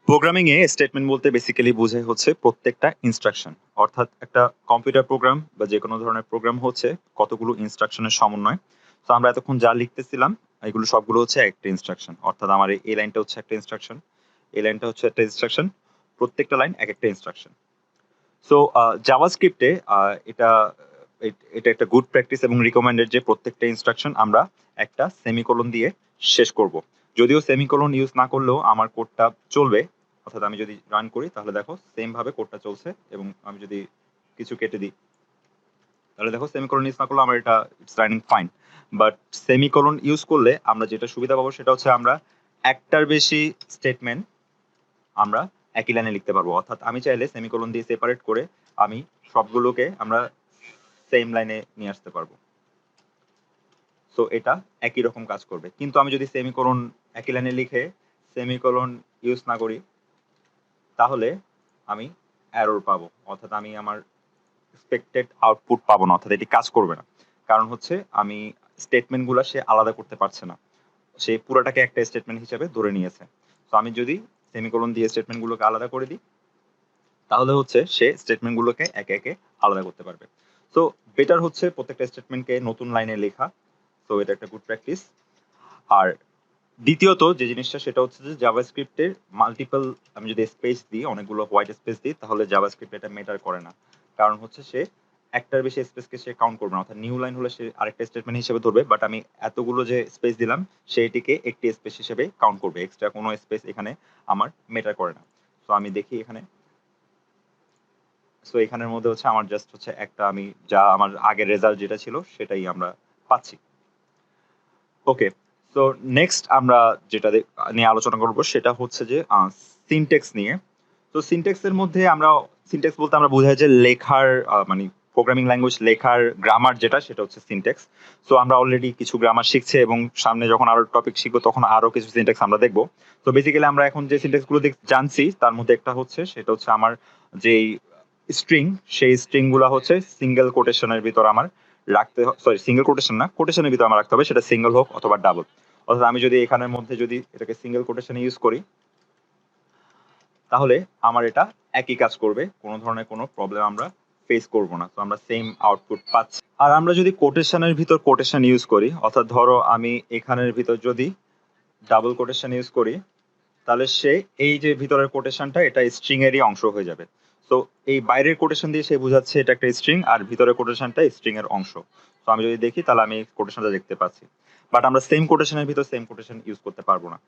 Programming এ statement বলতে basically বোঝায় হচ্ছে প্রত্যেকটা ইনস্ট্রাকশন। অর্থাৎ একটা কম্পিউটার প্রোগ্রাম বা যেকোনো ধরনের প্রোগ্রাম হচ্ছে কতগুলো ইনস্ট্রাকশনের সমন্বয়। তো আমরা এতক্ষণ যা লিখতেছিলাম এগুলো সবগুলো হচ্ছে একটা ইনস্ট্রাকশন। অর্থাৎ আমার এই লাইনটা হচ্ছে একটা ইনস্ট্রাকশন, এই লাইনটা হচ্ছে একটা ইনস্ট্রাকশন, প্রত্যেকটা লাইন একেকটা ইনস্ট্রাকশন। সো জাভাস্ক্রিপ্টে এটা এটা একটা গুড প্র্যাকটিস এবং রিকমেন্ডেড যে প্রত্যেকটা ইনস্ট্রাকশন আমরা একটা সেমিকোলন দিয়ে শেষ করব। যদিও সেমিকোলন ইউজ না করলেও আমার কোডটা চলবে। অর্থাৎ আমি যদি রান করি তাহলে দেখো সেম ভাবে কোডটা চলছে, এবং আমি যদি কিছু কেটে দিই তাহলে দেখো সেমিকোলন ইউজ না করলে আমার এটা it's running fine. But semicolon use করলে আমরা যেটা সুবিধা পাবো সেটা হচ্ছে আমরা একটার বেশি স্টেটমেন্ট আমরা একই লাইনে লিখতে পারবো। অর্থাৎ আমি চাইলে সেমিকোলন দিয়ে সেপারেট করে আমি সবগুলোকে আমরা সেম লাইনে নিয়ে আসতে পারবো। সো এটা একই রকম কাজ করবে। কিন্তু আমি যদি সেমিকোলন একই লাইনে লিখে সেমিকোলন ইউজ না করি তাহলে আমি এরর পাবো। অর্থাৎ আমি আমার এক্সপেক্টেড আউটপুট পাবো না, অর্থাৎ এটি কাজ করবে না। কারণ হচ্ছে আমি স্টেটমেন্টগুলো সে আলাদা করতে পারছে না, সে পুরোটাকে একটা স্টেটমেন্ট হিসেবে ধরে নিয়েছে। তো আমি যদি সেমিকোলন দিয়ে স্টেটমেন্টগুলোকে আলাদা করে দিই তাহলে হচ্ছে সে স্টেটমেন্টগুলোকে একে একে আলাদা করতে পারবে। তো বেটার হচ্ছে প্রত্যেকটা স্টেটমেন্টকে নতুন লাইনে লেখা। তো এটা একটা গুড প্র্যাকটিস। আর দ্বিতীয়ত যে জিনিসটা সেটা হচ্ছে যে জাভাস্ক্রিপ্টের মাল্টিপল, আমি যদি স্পেস দিই, অনেকগুলো হোয়াইট স্পেস দিই, তাহলে জাভাস্ক্রিপ্ট এটা ম্যাটার করে না। কারণ হচ্ছে সে একটার বেশি স্পেসকে সে কাউন্ট করবে না। অর্থাৎ নিউ লাইন হলে সে আরেকটা স্টেটমেন্ট হিসেবে ধরবে, বাট আমি এতগুলো যে স্পেস দিলাম সেইটিকে একটি স্পেস হিসেবে কাউন্ট করবে। এক্সট্রা কোনো স্পেস এখানে আমার ম্যাটার করে না। তো আমি দেখি এখানে, সো এখানের মধ্যে হচ্ছে আমার জাস্ট হচ্ছে একটা, আমি যা আমার আগের রেজাল্ট যেটা ছিল সেটাই আমরা পাচ্ছি। ওকে, তো নেক্সট আমরা যেটা নিয়ে আলোচনা করব সেটা হচ্ছে যে সিনটেক্স নিয়ে। তো সিনটেক্সের মধ্যে আমরা, সিনটেক্স বলতে আমরা বোঝাই যে লেখার মানে প্রোগ্রামিং ল্যাঙ্গুয়েজ লেখার গ্রামার যেটা, সেটা হচ্ছে সিনটেক্স। সো আমরা অলরেডি কিছু গ্রামার শিখছি এবং সামনে যখন আরো টপিক শিখবো তখন আরো কিছু সিনটেক্স আমরা দেখবো। তো বেসিক্যালি আমরা এখন যে সিনটেক্স গুলো জানছি তার মধ্যে একটা হচ্ছে, সেটা হচ্ছে আমার যেই স্ট্রিং, সেই স্ট্রিং গুলা হচ্ছে সিঙ্গেল কোটেশনের ভিতর আমার রাখতে, সরি সিঙ্গেল কোটেশন না, কোটেশনের ভিতর আমার রাখতে হবে, সেটা সিঙ্গেল হোক অথবা ডাবল। অর্থাৎ আমি যদি এখানের মধ্যে যদি এটাকে সিঙ্গেল কোটেশনে ইউজ করি তাহলে আমার এটা একই কাজ করবে, কোনো ধরনের কোনো প্রবলেম আমরা ফেস করব না। তো আমরা সেম আউটপুট পাচ্ছি। আর আমরা যদি কোটেশনের ভিতর কোটেশন ইউজ করি, অর্থাৎ ধরো আমি এখানের ভিতর যদি ডাবল কোটেশন ইউজ করি তাহলে সে এই যে ভিতরের কোটেশনটা এটা স্ট্রিং এরই অংশ হয়ে যাবে। তো এই বাইরের কোটেশন দিয়ে সে বোঝাচ্ছে এটা একটা স্ট্রিং, আর ভিতরের কোটেশনটা স্ট্রিং এর অংশ। তো আমি যদি দেখি তাহলে আমি কোটেশনটা দেখতে পাচ্ছি। বাট আমরা সেম কোটেশনের ভিতর সেম কোটেশন ইউজ করতে পারবো না।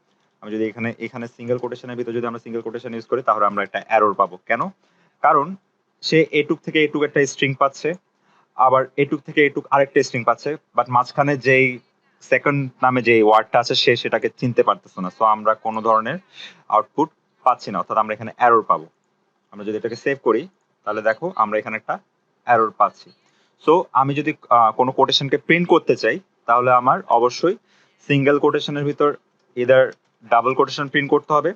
আমি যদি এখানে এখানে সিঙ্গেল কোটেশনের ভিতর যদি আমরা সিঙ্গেল কোটেশন ইউজ করি তাহলে আমরা একটা এরর পাবো। কেন? কারণ সে এটুক থেকে এটুক একটা স্ট্রিং পাচ্ছে, আবার এটুক থেকে এটুক আরেকটা স্ট্রিং পাচ্ছে, বাট মাঝখানে যেই সেকেন্ড নামে যে ওয়ার্ডটা আছে সে সেটাকে চিনতে পারতেছে না। সো আমরা কোনো ধরনের আউটপুট পাচ্ছি না, অর্থাৎ আমরা এখানে এরর পাবো। আমরা যদি এটাকে সেভ করি তাহলে দেখো আমরা এখানে একটা এরর পাচ্ছি। সো আমি যদি কোনো কোটেশনকে প্রিন্ট করতে চাই তাহলে আমার অবশ্যই সিঙ্গেল কোটেশনের ভিতর ইদার ডাবল কোটেশন প্রিন্ট করতে হবে,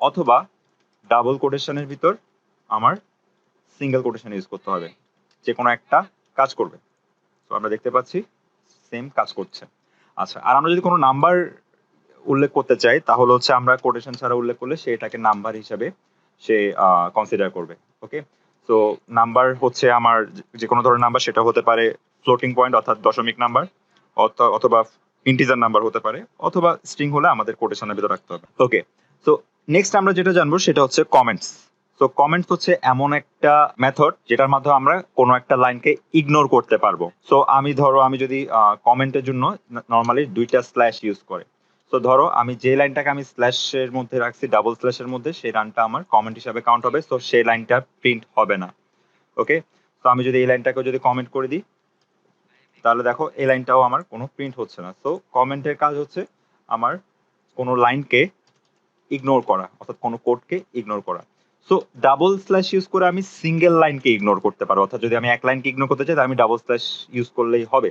অথবা ডাবল কোটেশনের ভিতর আমার সিঙ্গেল কোটেশন ইউজ করতে হবে। যে কোনো একটা কাজ করবে। তো আমরা দেখতে পাচ্ছি সেম কাজ করছে। আচ্ছা, আর আমরা যদি কোনো নাম্বার উল্লেখ করতে চাই তাহলে হচ্ছে আমরা কোটেশন ছাড়া উল্লেখ করলে সে এটাকে নাম্বার হিসেবে সে কনসিডার করবে। ওকে, তো নাম্বার হচ্ছে আমার যে কোনো ধরনের নাম্বার, সেটা হতে পারে ফ্লোটিং পয়েন্ট অর্থাৎ দশমিক নাম্বার, অথবা ইন্টিজার নাম্বার হতে পারে, অথবা স্ট্রিং হলে আমাদের কোটেশনের ভিতর রাখতে হবে। ওকে, তো নেক্সট আমরা যেটা জানবো সেটা হচ্ছে কমেন্টস। তো কমেন্টস হচ্ছে এমন একটা মেথড যেটার মাধ্যমে আমরা কোনো একটা লাইনকে ইগনোর করতে পারবো। সো আমি ধরো আমি যদি কমেন্টের জন্য নর্মালি দুইটা স্ল্যাশ ইউজ করে, তো ধরো আমি যে লাইনটাকে আমি স্ল্যাশের মধ্যে রাখছি ডাবল স্ল্যাশের মধ্যে, সেই লাইনটা আমার কমেন্ট হিসাবে কাউন্ট হবে, তো সেই লাইনটা প্রিন্ট হবে না। ওকে, তো আমি যদি এই লাইনটাকে যদি কমেন্ট করে দিই তাহলে দেখো এই লাইনটাও আমার কোনো প্রিন্ট হচ্ছে না। তো কমেন্টের কাজ হচ্ছে আমার কোনো লাইনকে ইগনোর করা, অর্থাৎ কোনো কোডকে ইগনোর করা। সো ডাবল স্ল্যাশ ইউজ করে আমি সিঙ্গেল লাইনকে ইগনোর করতে পারবো, অর্থাৎ যদি আমি এক লাইনকে ইগনোর করতে চাই তাহলে আমি ডাবল স্ল্যাশ ইউজ করলেই হবে।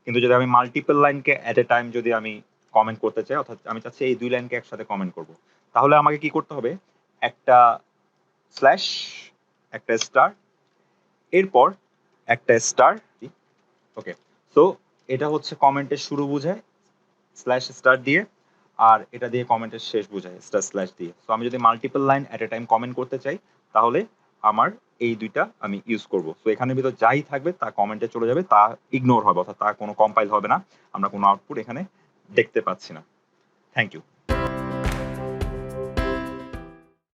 কিন্তু যদি আমি মাল্টিপল লাইনকে এট এ টাইম যদি আমি কমেন্ট করতে চাই, অর্থাৎ আমি চাচ্ছি এই দুই লাইনকে একসাথে কমেন্ট করব, তাহলে আমাকে কি করতে হবে? একটা স্ল্যাশ, একটা স্টার, এরপর একটা স্টার। ওকে, সো এটা হচ্ছে কমেন্টের শুরু বোঝায় স্ল্যাশ স্টার দিয়ে। আর এটা দিয়ে কমেন্টের শেষ বোঝায় স্ল্যাশ দিয়ে। তো আমি যদি মাল্টিপল লাইন এট এ টাইম কমেন্ট করতে চাই তাহলে আমার এই দুইটা আমি ইউজ করব। তো এখানের ভিতর যাই থাকবে তা কমেন্টে চলে যাবে, তা ইগনোর হবে, অর্থাৎ তা কোনো কম্পাইল হবে না, আমরা কোনো আউটপুট এখানে দেখতে পাচ্ছি না। Thank you.